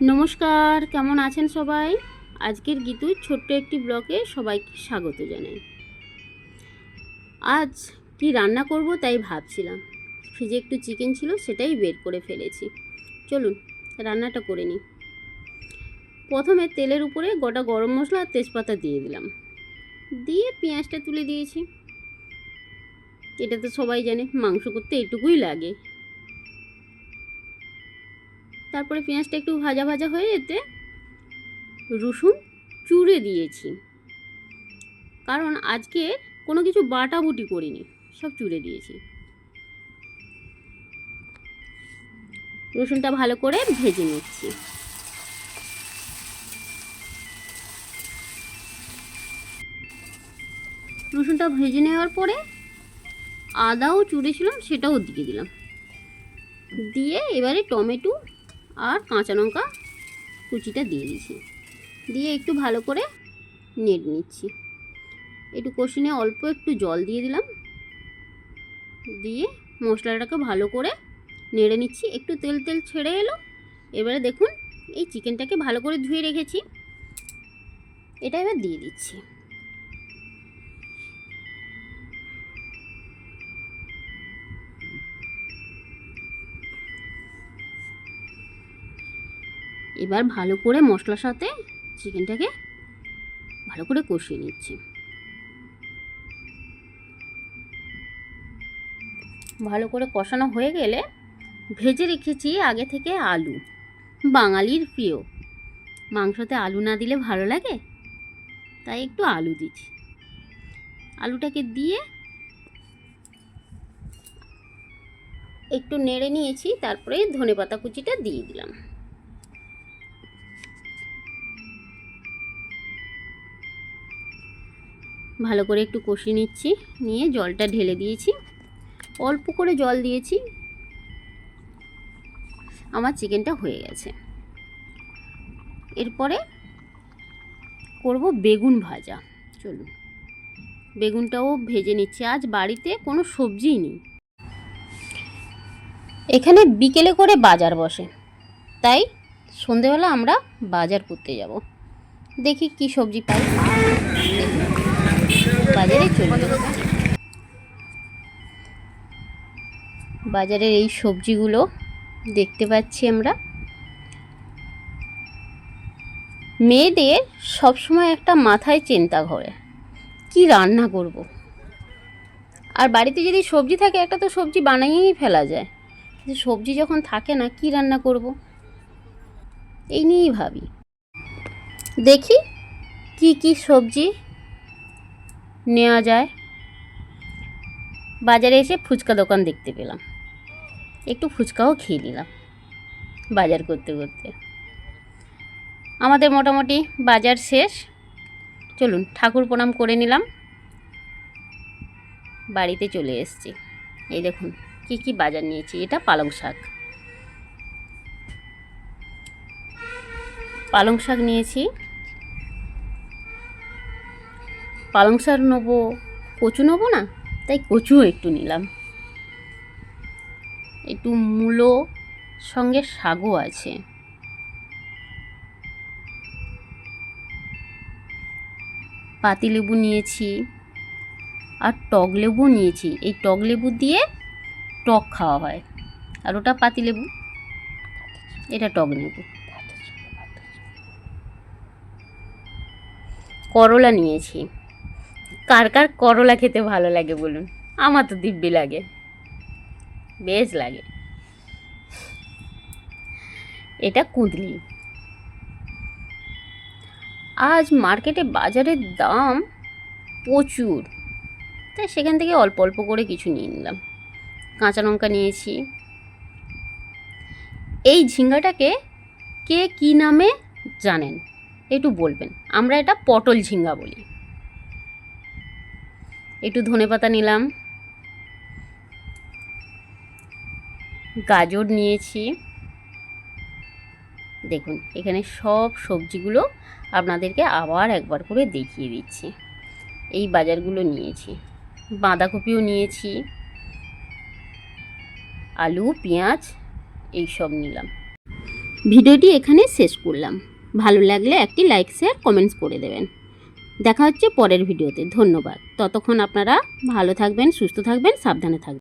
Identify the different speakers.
Speaker 1: নমস্কার, কেমন আছেন সবাই? আজকের গীতুর ছোট্ট একটি ব্লগে সবাইকে স্বাগত জানাই। আজ কি রান্না করব তাই ভাবছিলাম। ফ্রিজে একটু চিকেন ছিল, সেটাই বের করে ফেলেছি। চলুন রান্নাটা করে নিই। প্রথমে তেলের উপরে গোটা গরম মশলা আর তেজপাতা দিয়ে দিলাম, দিয়ে পেঁয়াজটা তুলে দিয়েছি। এটা তো সবাই জানে, মাংস করতে এটুকুই লাগে। তারপরে পেঁয়াজটা একটু ভাজা ভাজা হয়ে যেতে রসুন চুড়ে দিয়েছি, কারণ আজকে কোনো কিছু বাটাবুটি করিনি, সব চুড়ে দিয়েছি। রসুনটা ভালো করে ভেজে নিচ্ছি। রসুনটা ভেজে নেওয়ার পরে আদাও চুড়েছিলাম, সেটাও দিয়ে দিলাম। দিয়ে এবারে টমেটো আর কাঁচা লঙ্কা কুচিটা দিয়ে দিয়েছি, দিয়ে একটু ভালো করে নেড়ে নিচ্ছি। একটু কষিয়ে অল্প একটু জল দিয়ে দিলাম, দিয়ে মশলাটাকে ভালো করে নেড়ে নিচ্ছি। একটু তেল তেল ছেড়ে এলো। এবারে দেখুন, এই চিকেনটাকে ভালো করে ধুয়ে রেখেছি, এটা এবার দিয়ে দিচ্ছি। এবার ভালো করে মশলার সাথে চিকেনটাকে ভালো করে কষিয়ে নিচ্ছি। ভালো করে কষানো হয়ে গেলে ভেজে রেখেছি আগে থেকে আলু, বাঙালির প্রিয়। মাংসতে আলু না দিলে ভালো লাগে, তাই একটু আলু দিচ্ছি। আলুটাকে দিয়ে একটু নেড়ে নিয়েছি, তারপরে ধনেপাতা কুচিটা দিয়ে দিলাম। ভালো করে একটু কষিয়ে নিচ্ছি, নিয়ে জলটা ঢেলে দিয়েছি। অল্প করে জল দিয়েছি, আমার চিকেনটা হয়ে গেছে। এরপরে করব বেগুন ভাজা। চলুন বেগুনটাও ভেজে নিচ্ছি। আজ বাড়িতে কোনো সবজিই নেই, এখানে বিকেলে করে বাজার বসে, তাই সন্ধেবেলা আমরা বাজার করতে যাব। দেখি কি সবজি পাই। বাজারে চলে যাচ্ছি। বাজারের এই সবজিগুলো দেখতে পাচ্ছি আমরা। মেয়েদের সবসময় একটা মাথায় চিন্তা ঘরে, কি রান্না করব। আর বাড়িতে যদি সবজি থাকে, একটা তো সবজি বানাইয়েই ফেলা যায়। সবজি যখন থাকে না, কি রান্না করব, এই নিয়েই ভাবি। দেখি কি কি সবজি নেওয়া যায়। বাজারে এসে ফুচকা দোকান দেখতে পেলাম, একটু ফুচকাও খেয়ে নিলাম বাজার করতে করতে। আমাদের মোটামুটি বাজার শেষ। চলুন ঠাকুর প্রণাম করে নিলাম, বাড়িতে চলে এসেছি। এই দেখুন কি কি বাজার নিয়েছি। এটা পালং শাক, পালং শাক নিয়েছি। পালং শাক নেবো, কচু নেবো না, তাই কচুও একটু নিলাম। একটু মূলো, সঙ্গে শাকও আছে। পাতিলেবু নিয়েছি আর টক লেবু নিয়েছি। এই টক লেবু দিয়ে টক খাওয়া হয়, আর ওটা পাতিলেবু, এটা টক লেবু। করলা নিয়েছি। কার কার করলা খেতে ভালো লাগে বলুন? আমার তো দিব্যি লাগে, বেশ লাগে। এটা কুঁদলি। আজ মার্কেটে বাজারের দাম প্রচুর, তাই সেখান থেকে অল্প অল্প করে কিছু নিয়ে নিলাম। কাঁচা লঙ্কা নিয়েছি। এই ঝিঙ্গাটাকে কে কী নামে জানেন একটু বলবেন। আমরা এটা পটল ঝিঙ্গা বলি। একটু ধনেপাতা নিলাম। গাজর নিয়েছি। দেখুন এখানে সব সবজিগুলো আপনাদেরকে আবার একবার করে দেখিয়ে দিচ্ছি। এই বাজারগুলো নিয়েছি। বাঁধাকপিও নিয়েছি, আলু, পেঁয়াজ, এই সব নিলাম। ভিডিওটি এখানে শেষ করলাম। ভালো লাগলে একটি লাইক শেয়ার কমেন্টস করে দেবেন। দেখা হচ্ছে পরের ভিডিওতে। ধন্যবাদ। ততক্ষণ আপনারা ভালো থাকবেন, সুস্থ থাকবেন, সাবধানে থাকবেন।